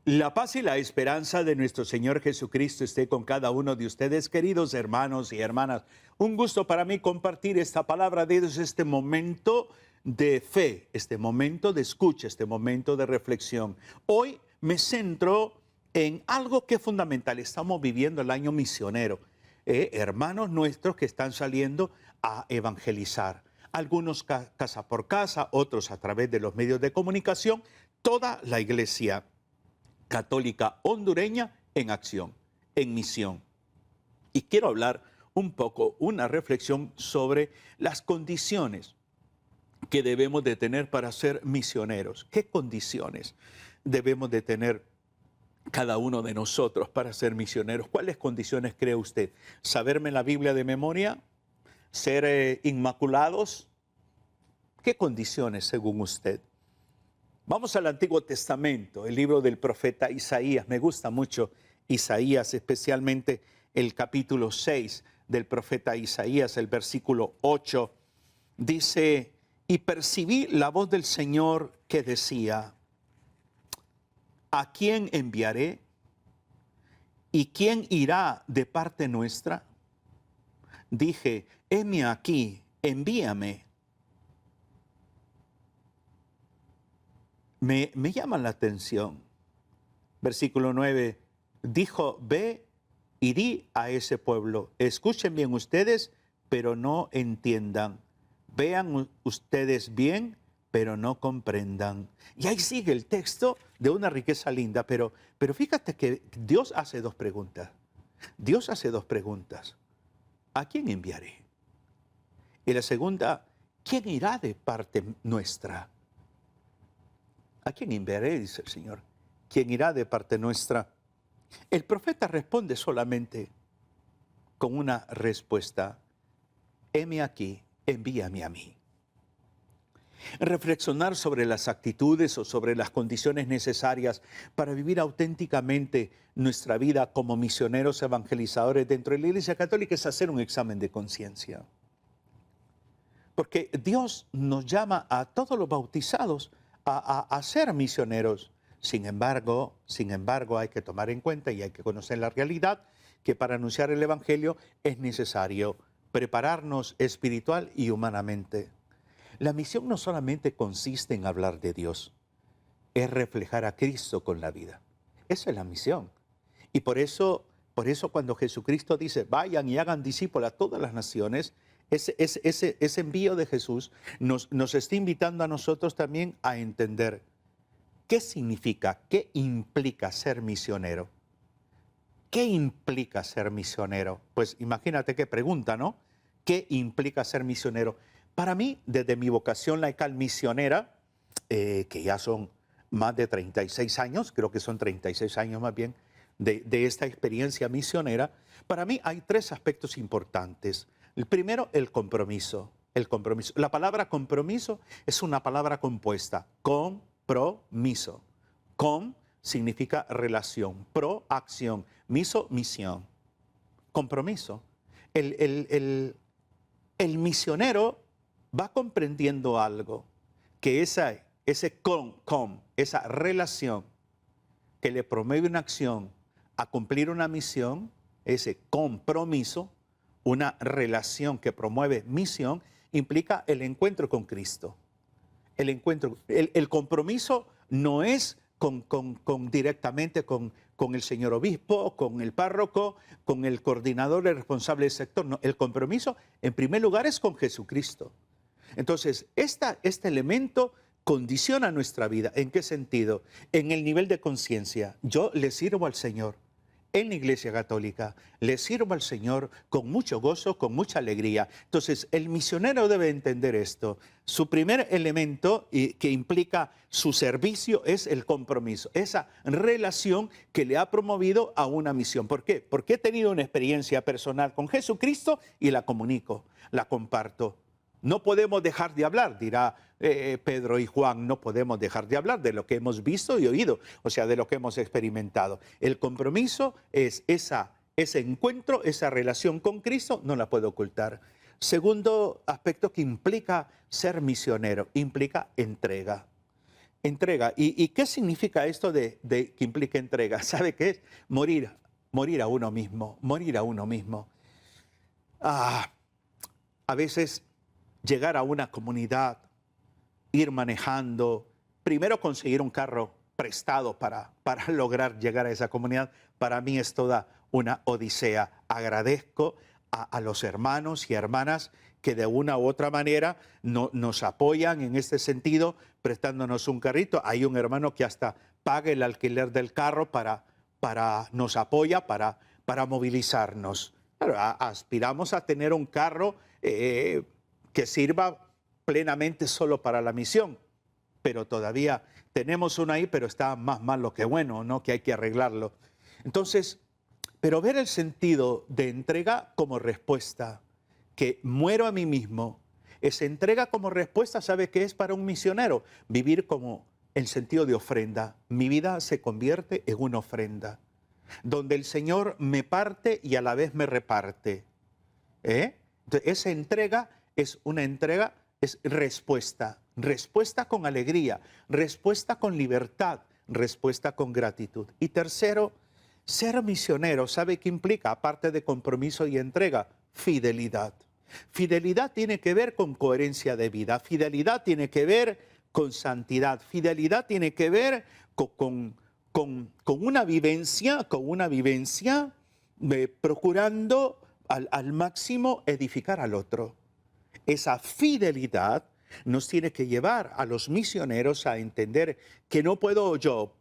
La paz y la esperanza de nuestro Señor Jesucristo esté con cada uno de ustedes, queridos hermanos y hermanas. Un gusto para mí compartir esta palabra de Dios, este momento de fe, este momento de escucha, este momento de reflexión. Hoy me centro en algo que es fundamental. Estamos viviendo el año misionero. Hermanos nuestros que están saliendo a evangelizar. Algunos casa por casa, otros a través de los medios de comunicación. Toda la iglesia católica hondureña en acción, en misión. Y quiero hablar un poco, una reflexión sobre las condiciones que debemos de tener para ser misioneros. ¿Qué condiciones debemos de tener cada uno de nosotros para ser misioneros? ¿Cuáles condiciones cree usted? ¿Saberme la Biblia de memoria? ¿Ser inmaculados? ¿Qué condiciones según usted? Vamos al Antiguo Testamento, el libro del profeta Isaías. Me gusta mucho Isaías, especialmente el capítulo 6 del profeta Isaías, el versículo 8. Dice, y percibí la voz del Señor que decía, ¿a quién enviaré? ¿Y quién irá de parte nuestra? Dije, heme aquí, envíame. Me llama la atención. Versículo 9, dijo, ve y di a ese pueblo, escuchen bien ustedes, pero no entiendan. Vean ustedes bien, pero no comprendan. Y ahí sigue el texto de una riqueza linda, pero fíjate que Dios hace dos preguntas. Dios hace dos preguntas. ¿A quién enviaré? Y la segunda, ¿quién irá de parte nuestra? ¿A quién enviaré? Dice el Señor. ¿Quién irá de parte nuestra? El profeta responde solamente con una respuesta. Heme aquí, envíame a mí. Reflexionar sobre las actitudes o sobre las condiciones necesarias para vivir auténticamente nuestra vida como misioneros evangelizadores dentro de la Iglesia Católica es hacer un examen de conciencia. Porque Dios nos llama a todos los bautizados a ser misioneros. Sin embargo, hay que tomar en cuenta y hay que conocer la realidad que para anunciar el Evangelio es necesario prepararnos espiritual y humanamente. La misión no solamente consiste en hablar de Dios, es reflejar a Cristo con la vida. Esa es la misión. Y por eso cuando Jesucristo dice, vayan y hagan discípulos a todas las naciones, ese envío de Jesús nos está invitando a nosotros también a entender qué significa, qué implica ser misionero. ¿Qué implica ser misionero? Pues imagínate qué pregunta, ¿no? ¿Qué implica ser misionero? Para mí, desde mi vocación laical misionera, que ya son más de 36 años, creo que son 36 años más bien, de esta experiencia misionera, para mí hay tres aspectos importantes. El primero, el compromiso. El compromiso. La palabra compromiso es una palabra compuesta. Compromiso. Com significa relación. Pro, acción. Miso, misión. Compromiso. El misionero va comprendiendo algo, que esa relación que le promueve una acción a cumplir una misión, ese compromiso, una relación que promueve misión, implica el encuentro con Cristo. El compromiso no es directamente con el señor obispo, con el párroco, con el coordinador, el responsable del sector. No, el compromiso, en primer lugar, es con Jesucristo. Entonces, este elemento condiciona nuestra vida. ¿En qué sentido? En el nivel de conciencia. Yo le sirvo al Señor en la Iglesia Católica, le sirvo al Señor con mucho gozo, con mucha alegría. Entonces, el misionero debe entender esto. Su primer elemento que implica su servicio es el compromiso, esa relación que le ha promovido a una misión. ¿Por qué? Porque he tenido una experiencia personal con Jesucristo y la comunico, la comparto. No podemos dejar de hablar, dirá Pedro y Juan, no podemos dejar de hablar de lo que hemos visto y oído, o sea, de lo que hemos experimentado. El compromiso es ese encuentro, esa relación con Cristo, no la puedo ocultar. Segundo aspecto que implica ser misionero, implica entrega. Entrega. ¿Y qué significa esto de que implica entrega? ¿Sabe qué es? Morir a uno mismo, morir a uno mismo. Ah, a veces llegar a una comunidad, ir manejando, primero conseguir un carro prestado para lograr llegar a esa comunidad, para mí es toda una odisea. Agradezco a los hermanos y hermanas que de una u otra manera nos apoyan en este sentido, prestándonos un carrito. Hay un hermano que hasta paga el alquiler del carro nos apoya para movilizarnos. Claro, aspiramos a tener un carro que sirva plenamente solo para la misión, pero todavía tenemos uno ahí, pero está más malo que bueno, ¿no? Que hay que arreglarlo. Entonces, pero ver el sentido de entrega como respuesta, que muero a mí mismo, esa entrega como respuesta, ¿sabe qué es para un misionero? Vivir como el sentido de ofrenda. Mi vida se convierte en una ofrenda, donde el Señor me parte y a la vez me reparte. Entonces, esa entrega es una entrega, es respuesta. Respuesta con alegría, respuesta con libertad, respuesta con gratitud. Y tercero, ser misionero, ¿sabe qué implica? Aparte de compromiso y entrega, fidelidad. Fidelidad tiene que ver con coherencia de vida, fidelidad tiene que ver con santidad, fidelidad tiene que ver con una vivencia, procurando al máximo edificar al otro. Esa fidelidad nos tiene que llevar a los misioneros a entender que no puedo yo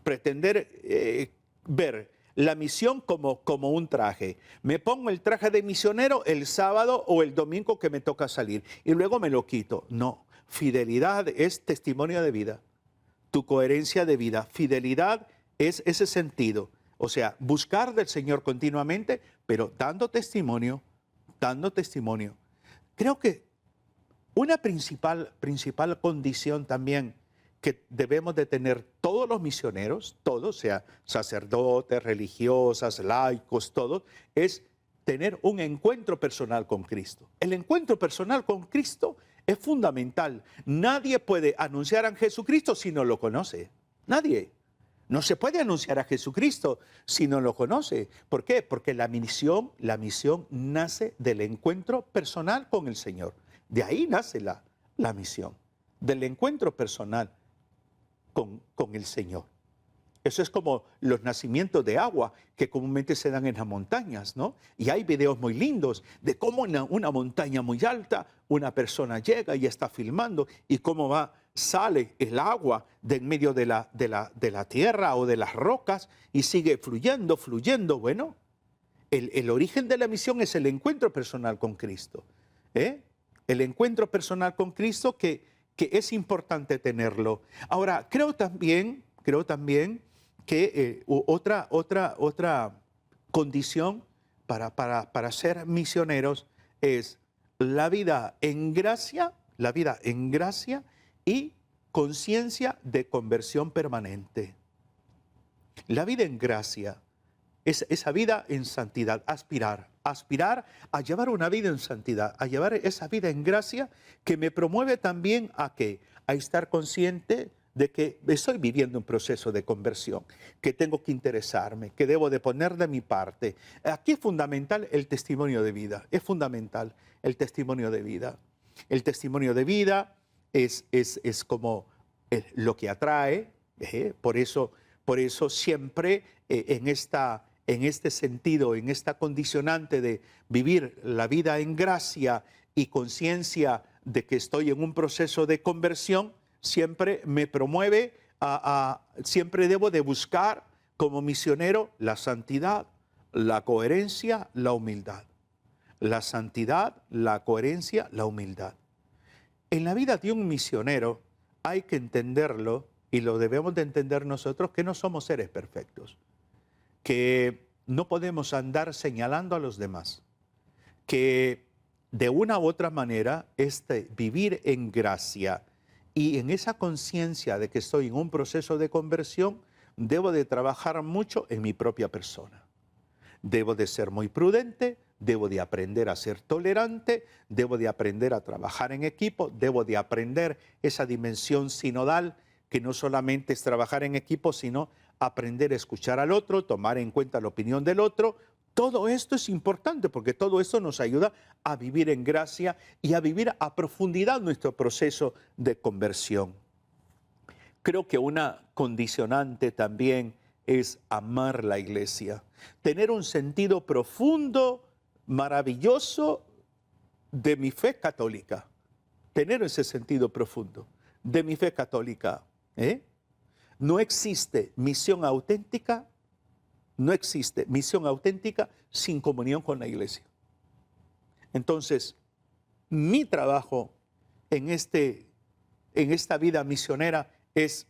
pretender ver la misión como un traje. Me pongo el traje de misionero el sábado o el domingo que me toca salir y luego me lo quito. No, fidelidad es testimonio de vida, tu coherencia de vida. Fidelidad es ese sentido, o sea, buscar del Señor continuamente, pero dando testimonio, dando testimonio. Creo que una principal condición también que debemos de tener todos los misioneros, todos, sea sacerdotes, religiosas, laicos, todos, es tener un encuentro personal con Cristo. El encuentro personal con Cristo es fundamental. Nadie puede anunciar a Jesucristo si no lo conoce. Nadie. No se puede anunciar a Jesucristo si no lo conoce. ¿Por qué? Porque la misión nace del encuentro personal con el Señor. De ahí nace la misión, del encuentro personal con el Señor. Eso es como los nacimientos de agua que comúnmente se dan en las montañas, ¿no? Y hay videos muy lindos de cómo en una montaña muy alta una persona llega y está filmando y cómo sale el agua de en medio de la tierra o de las rocas y sigue fluyendo. Bueno, el origen de la misión es el encuentro personal con Cristo. El encuentro personal con Cristo que es importante tenerlo. Ahora, creo también que otra condición para ser misioneros es la vida en gracia y conciencia de conversión permanente. La vida en gracia es esa vida en santidad, aspirar a llevar una vida en santidad, a llevar esa vida en gracia que me promueve también a estar consciente de que estoy viviendo un proceso de conversión, que tengo que interesarme, que debo de poner de mi parte. Aquí es fundamental el testimonio de vida, es fundamental el testimonio de vida. El testimonio de vida es como lo que atrae, por eso siempre en este sentido, en esta condicionante de vivir la vida en gracia y conciencia de que estoy en un proceso de conversión, siempre me promueve siempre debo de buscar como misionero la santidad, la coherencia, la humildad. La santidad, la coherencia, la humildad. En la vida de un misionero hay que entenderlo, y lo debemos de entender nosotros, que no somos seres perfectos, que no podemos andar señalando a los demás, que de una u otra manera vivir en gracia y en esa conciencia de que estoy en un proceso de conversión, debo de trabajar mucho en mi propia persona. Debo de ser muy prudente, debo de aprender a ser tolerante, debo de aprender a trabajar en equipo, debo de aprender esa dimensión sinodal que no solamente es trabajar en equipo, sino aprender a escuchar al otro, tomar en cuenta la opinión del otro. Todo esto es importante porque todo esto nos ayuda a vivir en gracia y a vivir a profundidad nuestro proceso de conversión. Creo que una condicionante también es amar la iglesia, tener un sentido profundo, maravilloso de mi fe católica, tener ese sentido profundo de mi fe católica. No existe misión auténtica, no existe misión auténtica sin comunión con la iglesia. Entonces, mi trabajo en esta vida misionera es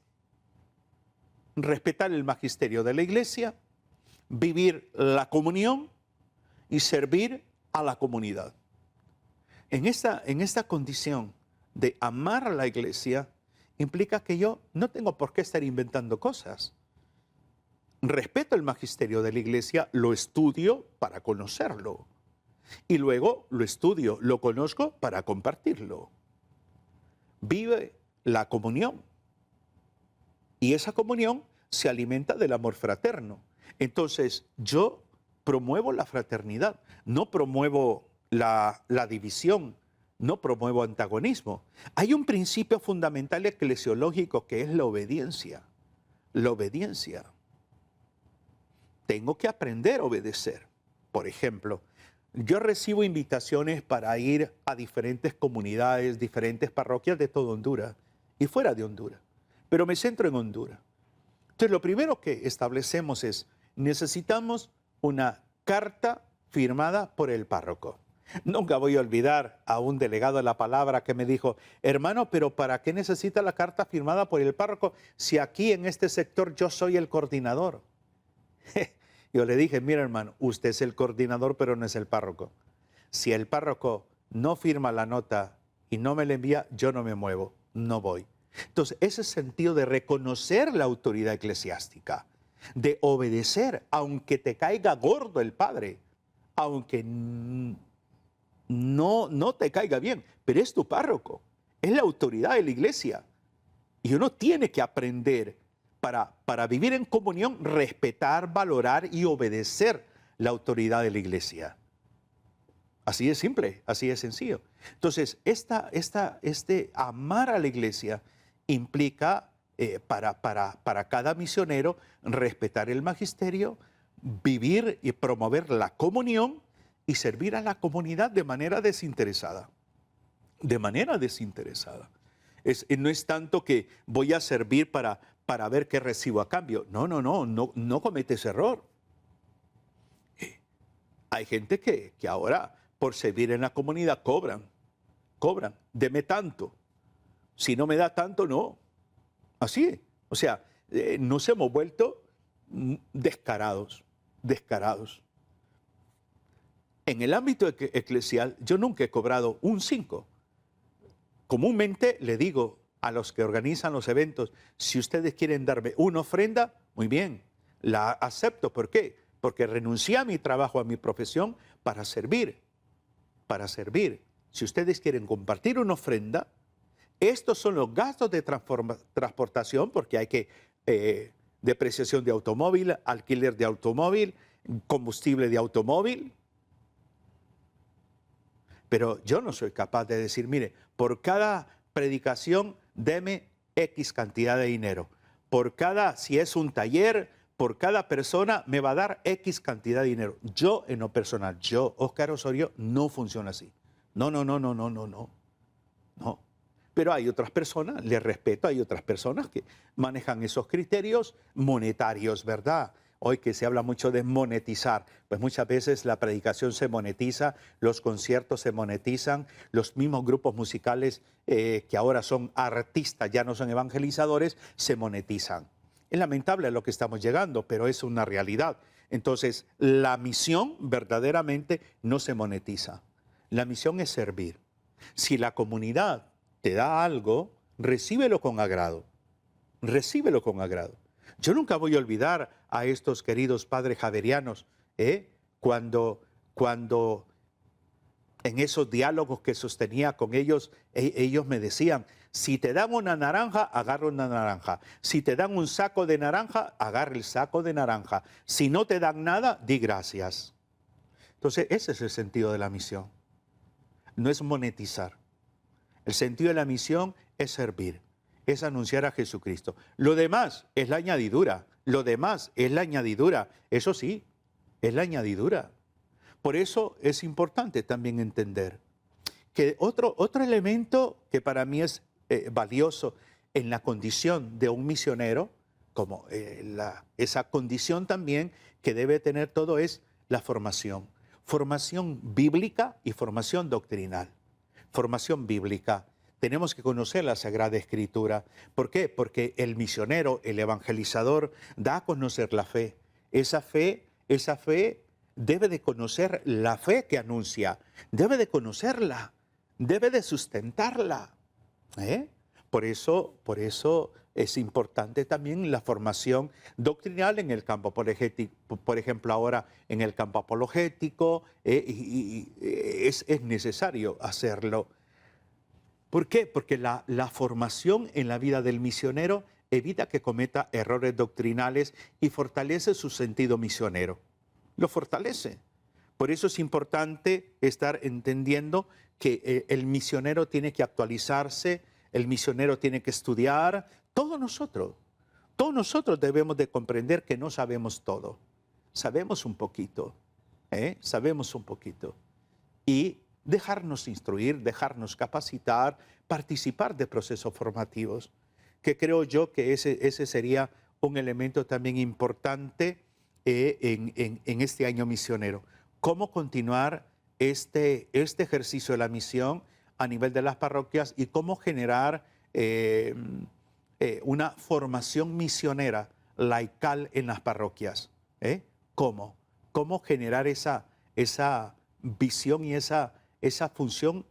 respetar el magisterio de la iglesia, vivir la comunión y servir a la comunidad. En esta condición de amar a la iglesia, implica que yo no tengo por qué estar inventando cosas. Respeto el magisterio de la iglesia, lo estudio para conocerlo. Y luego lo estudio, lo conozco para compartirlo. Vive la comunión. Y esa comunión se alimenta del amor fraterno. Entonces, yo promuevo la fraternidad, no promuevo la división, no promuevo antagonismo. Hay un principio fundamental eclesiológico que es la obediencia. La obediencia. Tengo que aprender a obedecer. Por ejemplo, yo recibo invitaciones para ir a diferentes comunidades, diferentes parroquias de todo Honduras y fuera de Honduras. Pero me centro en Honduras. Entonces, lo primero que establecemos es, necesitamos una carta firmada por el párroco. Nunca voy a olvidar a un delegado de la palabra que me dijo, hermano, pero ¿para qué necesita la carta firmada por el párroco si aquí en este sector yo soy el coordinador? Yo le dije, mira hermano, usted es el coordinador pero no es el párroco. Si el párroco no firma la nota y no me la envía, yo no me muevo, no voy. Entonces, ese sentido de reconocer la autoridad eclesiástica, de obedecer, aunque te caiga gordo el padre, aunque no te caiga bien, pero es tu párroco, es la autoridad de la iglesia. Y uno tiene que aprender para vivir en comunión, respetar, valorar y obedecer la autoridad de la iglesia. Así de simple, así de sencillo. Entonces, este amar a la iglesia implica para cada misionero respetar el magisterio, vivir y promover la comunión y servir a la comunidad de manera desinteresada. De manera desinteresada. No es tanto que voy a servir para ver qué recibo a cambio. No comete ese error. Hay gente que ahora por servir en la comunidad cobran, deme tanto. Si no me da tanto, no. Así, o sea, nos hemos vuelto descarados. En el ámbito eclesial, yo nunca he cobrado un 5. Comúnmente le digo a los que organizan los eventos, si ustedes quieren darme una ofrenda, muy bien, la acepto. ¿Por qué? Porque renuncié a mi trabajo, a mi profesión, para servir. Si ustedes quieren compartir una ofrenda, estos son los gastos de transportación, porque hay que depreciación de automóvil, alquiler de automóvil, combustible de automóvil. Pero yo no soy capaz de decir, mire, por cada predicación, deme X cantidad de dinero. Si es un taller, por cada persona me va a dar X cantidad de dinero. Yo, en lo personal, Óscar Osorio, no funciona así. No. Pero hay otras personas, les respeto, hay otras personas que manejan esos criterios monetarios, ¿verdad? Hoy que se habla mucho de monetizar, pues muchas veces la predicación se monetiza, los conciertos se monetizan, los mismos grupos musicales que ahora son artistas, ya no son evangelizadores, se monetizan. Es lamentable a lo que estamos llegando, pero es una realidad. Entonces, la misión verdaderamente no se monetiza. La misión es servir. Si la comunidad te da algo, recíbelo con agrado. Recíbelo con agrado. Yo nunca voy a olvidar a estos queridos padres javerianos, cuando En esos diálogos que sostenía con ellos, ellos me decían, si te dan una naranja, agarra una naranja. Si te dan un saco de naranja, agarra el saco de naranja. Si no te dan nada, di gracias. Entonces, ese es el sentido de la misión. No es monetizar. El sentido de la misión es servir, es anunciar a Jesucristo. Lo demás es la añadidura. Lo demás es la añadidura. Eso sí, es la añadidura. Por eso es importante también entender que otro elemento que para mí es valioso en la condición de un misionero, como esa condición también que debe tener todo es la formación. Formación bíblica y formación doctrinal. Formación bíblica. Tenemos que conocer la Sagrada Escritura. ¿Por qué? Porque el misionero, el evangelizador, da a conocer la fe. Esa fe debe de conocer la fe que anuncia, debe de conocerla, debe de sustentarla. Por eso es importante también la formación doctrinal en el campo apologético, por ejemplo, ahora en el campo apologético, es necesario hacerlo. ¿Por qué? Porque la formación en la vida del misionero evita que cometa errores doctrinales y fortalece su sentido misionero. Lo fortalece. Por eso es importante estar entendiendo que el misionero tiene que actualizarse, el misionero tiene que estudiar. Todos nosotros debemos de comprender que no sabemos todo. Sabemos un poquito, sabemos un poquito. Y dejarnos instruir, dejarnos capacitar, participar de procesos formativos, que creo yo que ese sería un elemento también importante en este año misionero. Cómo continuar este ejercicio de la misión a nivel de las parroquias y cómo generar una formación misionera laical en las parroquias. ¿Cómo? ¿Cómo generar esa visión y esa función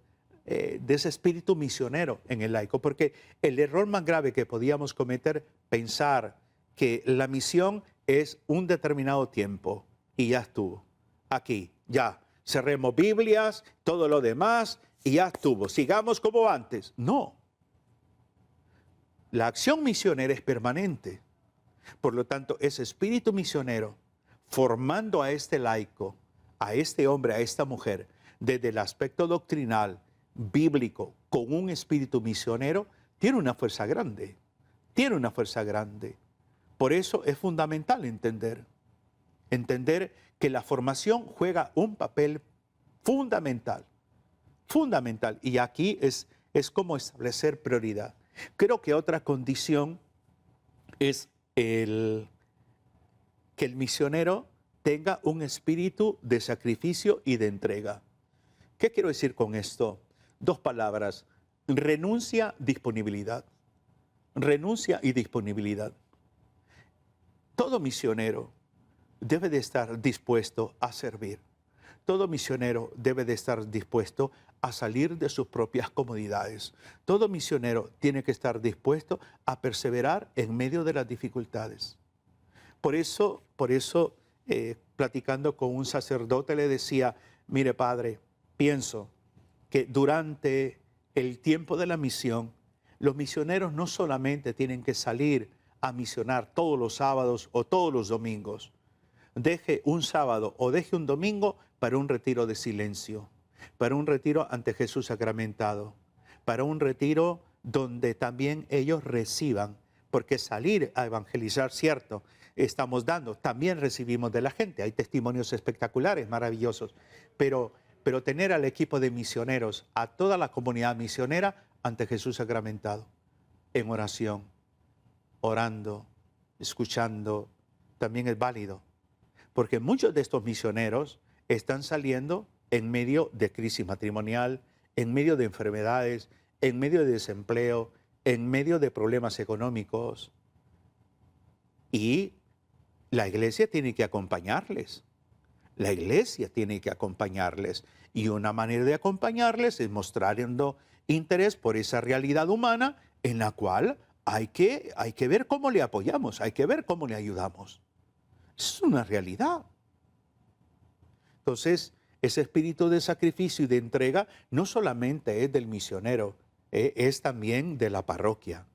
de ese espíritu misionero en el laico? Porque el error más grave que podíamos cometer, pensar que la misión es un determinado tiempo y ya estuvo. Aquí, ya, cerremos Biblias, todo lo demás y ya estuvo. Sigamos como antes. No. La acción misionera es permanente. Por lo tanto, ese espíritu misionero, formando a este laico, a este hombre, a esta mujer, desde el aspecto doctrinal, bíblico, con un espíritu misionero, tiene una fuerza grande. Tiene una fuerza grande. Por eso es fundamental entender que la formación juega un papel fundamental. Y aquí es como establecer prioridad. Creo que otra condición es que el misionero tenga un espíritu de sacrificio y de entrega. ¿Qué quiero decir con esto? Dos palabras: renuncia, disponibilidad. Renuncia y disponibilidad. Todo misionero debe de estar dispuesto a servir. Todo misionero debe de estar dispuesto a salir de sus propias comodidades. Todo misionero tiene que estar dispuesto a perseverar en medio de las dificultades. Por eso, platicando con un sacerdote le decía: mire, padre, pienso que durante el tiempo de la misión, los misioneros no solamente tienen que salir a misionar todos los sábados o todos los domingos. Deje un sábado o deje un domingo para un retiro de silencio, para un retiro ante Jesús sacramentado, para un retiro donde también ellos reciban, porque salir a evangelizar, cierto, estamos dando, también recibimos de la gente, hay testimonios espectaculares, maravillosos, pero tener al equipo de misioneros, a toda la comunidad misionera ante Jesús sacramentado, en oración, orando, escuchando, también es válido. Porque muchos de estos misioneros están saliendo en medio de crisis matrimonial, en medio de enfermedades, en medio de desempleo, en medio de problemas económicos. Y la iglesia tiene que acompañarles. La iglesia tiene que acompañarles. Y una manera de acompañarles es mostrando interés por esa realidad humana en la cual hay que ver cómo le apoyamos, hay que ver cómo le ayudamos. Es una realidad. Entonces, Ese espíritu de sacrificio y de entrega no solamente es del misionero, es también de la parroquia,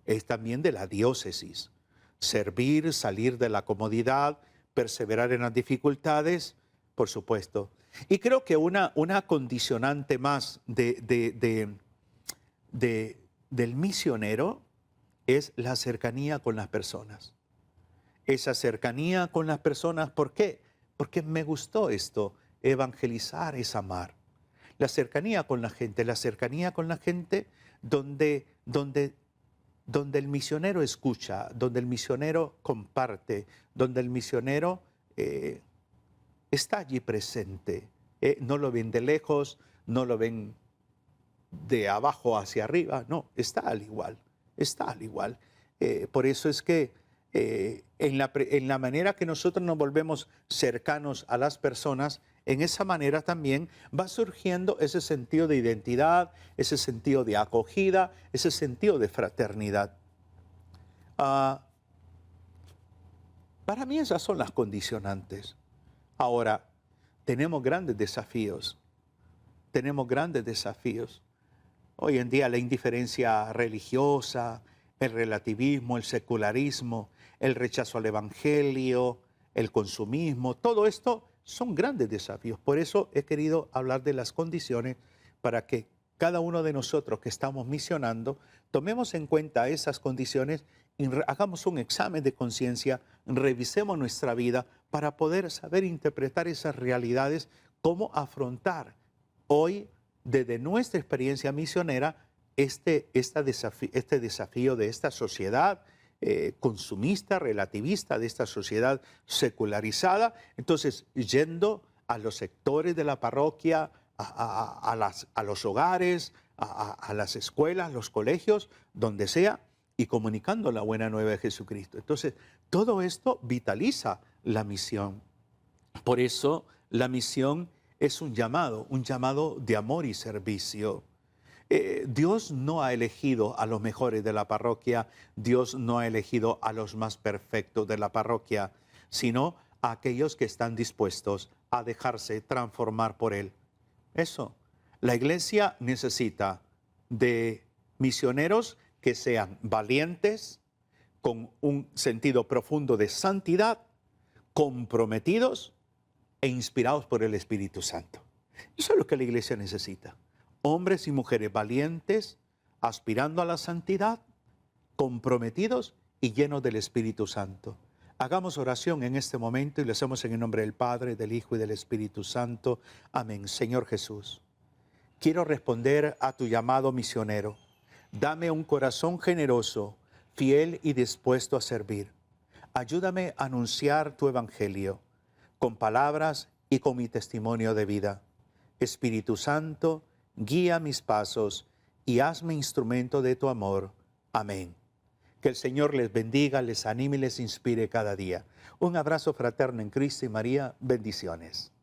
es también de la diócesis. Servir, salir de la comodidad, perseverar en las dificultades, por supuesto. Y creo que una condicionante más del misionero es la cercanía con las personas. Esa cercanía con las personas, ¿por qué? Porque me gustó esto, evangelizar es amar. La cercanía con la gente donde el misionero escucha, donde el misionero comparte, donde el misionero está allí presente. No lo ven de lejos, no lo ven de abajo hacia arriba, no, está al igual. Por eso es que en la manera que nosotros nos volvemos cercanos a las personas, en esa manera también va surgiendo ese sentido de identidad, ese sentido de acogida, ese sentido de fraternidad. Para mí esas son las condicionantes. Ahora, tenemos grandes desafíos. Hoy en día la indiferencia religiosa, el relativismo, el secularismo, el rechazo al evangelio, el consumismo, todo esto son grandes desafíos. Por eso he querido hablar de las condiciones para que cada uno de nosotros que estamos misionando tomemos en cuenta esas condiciones y hagamos un examen de conciencia, revisemos nuestra vida para poder saber interpretar esas realidades, cómo afrontar hoy desde nuestra experiencia misionera este desafío de esta sociedad consumista, relativista, de esta sociedad secularizada. Entonces, yendo a los sectores de la parroquia, a los hogares, a las escuelas, los colegios, donde sea, y comunicando la buena nueva de Jesucristo. Entonces, todo esto vitaliza la misión. Por eso, la misión es un llamado de amor y servicio. Dios no ha elegido a los mejores de la parroquia, Dios no ha elegido a los más perfectos de la parroquia, sino a aquellos que están dispuestos a dejarse transformar por Él. Eso, la iglesia necesita de misioneros que sean valientes, con un sentido profundo de santidad, comprometidos e inspirados por el Espíritu Santo. Eso es lo que la iglesia necesita. Hombres y mujeres valientes, aspirando a la santidad, comprometidos y llenos del Espíritu Santo. Hagamos oración en este momento y lo hacemos en el nombre del Padre, del Hijo y del Espíritu Santo. Amén. Señor Jesús, quiero responder a tu llamado misionero. Dame un corazón generoso, fiel y dispuesto a servir. Ayúdame a anunciar tu evangelio con palabras y con mi testimonio de vida. Espíritu Santo, guía mis pasos y hazme instrumento de tu amor. Amén. Que el Señor les bendiga, les anime y les inspire cada día. Un abrazo fraterno en Cristo y María. Bendiciones.